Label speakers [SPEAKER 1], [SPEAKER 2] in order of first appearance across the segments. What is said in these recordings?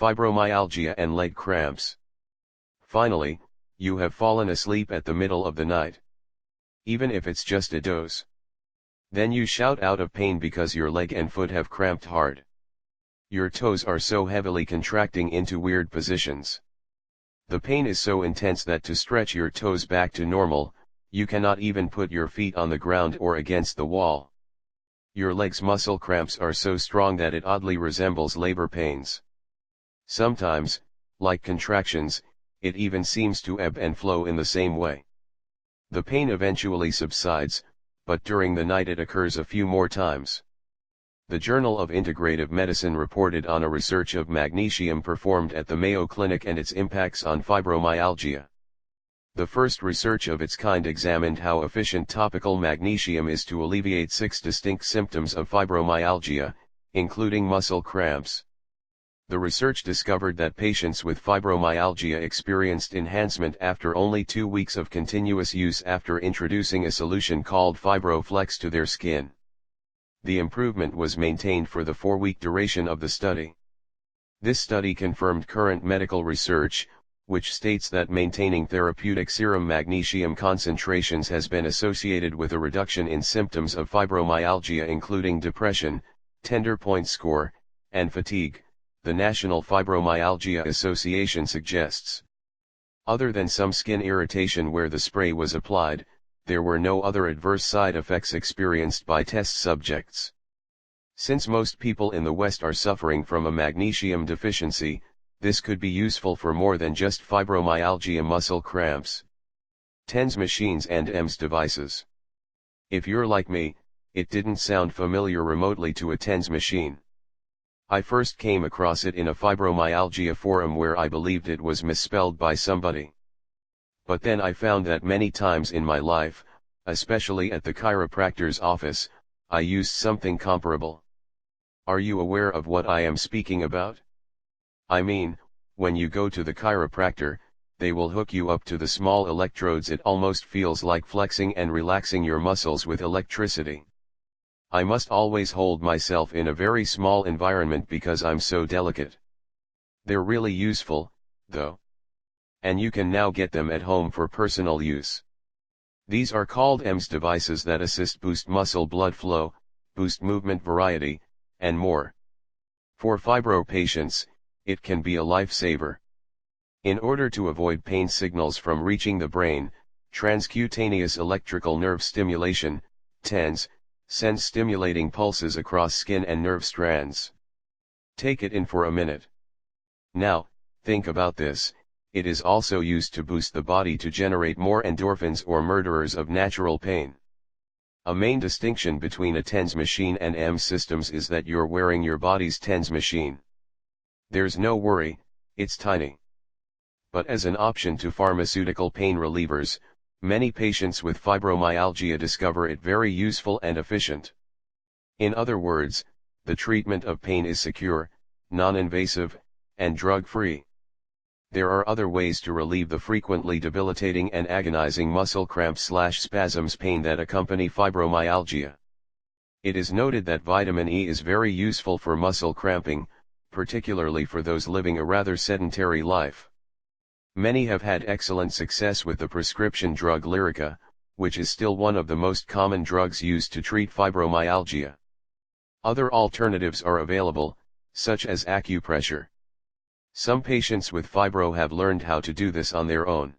[SPEAKER 1] fibromyalgia and leg cramps. Finally, you have fallen asleep at the middle of the night. Even if it's just a doze. Then you shout out of pain because your leg and foot have cramped hard. Your toes are so heavily contracting into weird positions. The pain is so intense that to stretch your toes back to normal, you cannot even put your feet on the ground or against the wall. Your leg's muscle cramps are so strong that it oddly resembles labor pains. Sometimes, like contractions, it even seems to ebb and flow in the same way. The pain eventually subsides, but during the night it occurs a few more times. The Journal of Integrative Medicine reported on a research of magnesium performed at the Mayo Clinic and its impacts on fibromyalgia. The first research of its kind examined how efficient topical magnesium is to alleviate 6 distinct symptoms of fibromyalgia, including muscle cramps. The research discovered that patients with fibromyalgia experienced enhancement after only 2 weeks of continuous use after introducing a solution called Fibro Flex to their skin. The improvement was maintained for the 4-week duration of the study. This study confirmed current medical research, which states that maintaining therapeutic serum magnesium concentrations has been associated with a reduction in symptoms of fibromyalgia including depression, tender point score, and fatigue, the National Fibromyalgia Association suggests. Other than some skin irritation where the spray was applied, there were no other adverse side effects experienced by test subjects. Since most people in the West are suffering from a magnesium deficiency, this could be useful for more than just fibromyalgia muscle cramps. TENS machines and EMS devices. If you're like me, it didn't sound familiar remotely to a TENS machine. I first came across it in a fibromyalgia forum where I believed it was misspelled by somebody. But then I found that many times in my life, especially at the chiropractor's office, I used something comparable. Are you aware of what I am speaking about? I mean, when you go to the chiropractor, they will hook you up to the small electrodes. It almost feels like flexing and relaxing your muscles with electricity. I must always hold myself in a very small environment because I'm so delicate. They're really useful, though. And you can now get them at home for personal use. These are called EMS devices that boost muscle blood flow, boost movement variety, and more. For fibro patients, it can be a lifesaver. In order to avoid pain signals from reaching the brain, transcutaneous electrical nerve stimulation, TENS, sends stimulating pulses across skin and nerve strands. Take it in for a minute. Now, think about this. It is also used to boost the body to generate more endorphins or murderers of natural pain. A main distinction between a TENS machine and EMS systems is that you're wearing your body's TENS machine. There's no worry, it's tiny. But as an option to pharmaceutical pain relievers, many patients with fibromyalgia discover it very useful and efficient. In other words, the treatment of pain is secure, non-invasive, and drug-free. There are other ways to relieve the frequently debilitating and agonizing muscle cramps/spasms pain that accompany fibromyalgia. It is noted that vitamin E is very useful for muscle cramping, particularly for those living a rather sedentary life. Many have had excellent success with the prescription drug Lyrica, which is still one of the most common drugs used to treat fibromyalgia. Other alternatives are available, such as acupressure. Some patients with fibro have learned how to do this on their own.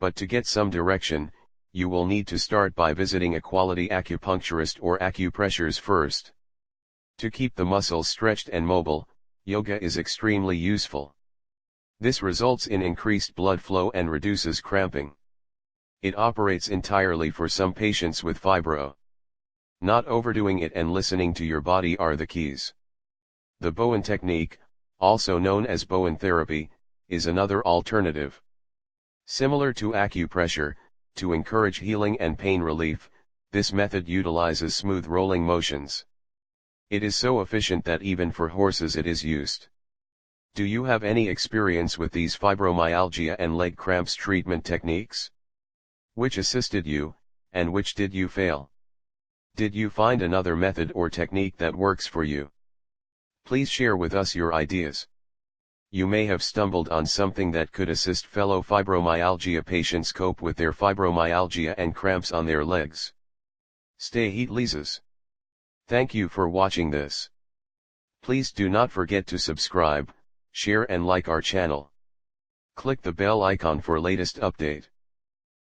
[SPEAKER 1] But to get some direction, you will need to start by visiting a quality acupuncturist or acupressures first. To keep the muscles stretched and mobile, yoga is extremely useful. This results in increased blood flow and reduces cramping. It operates entirely for some patients with fibro. Not overdoing it and listening to your body are the keys. The Bowen technique, also known as Bowen therapy, is another alternative. Similar to acupressure, to encourage healing and pain relief, this method utilizes smooth rolling motions. It is so efficient that even for horses it is used. Do you have any experience with these fibromyalgia and leg cramps treatment techniques? Which assisted you, and which did you fail? Did you find another method or technique that works for you? Please share with us your ideas. you may have stumbled on something that could assist fellow fibromyalgia patients cope with their fibromyalgia and cramps on their legs. Stay heat leases. Thank you for watching this. Please do not forget to subscribe, share and like our channel. Click the bell icon for latest update.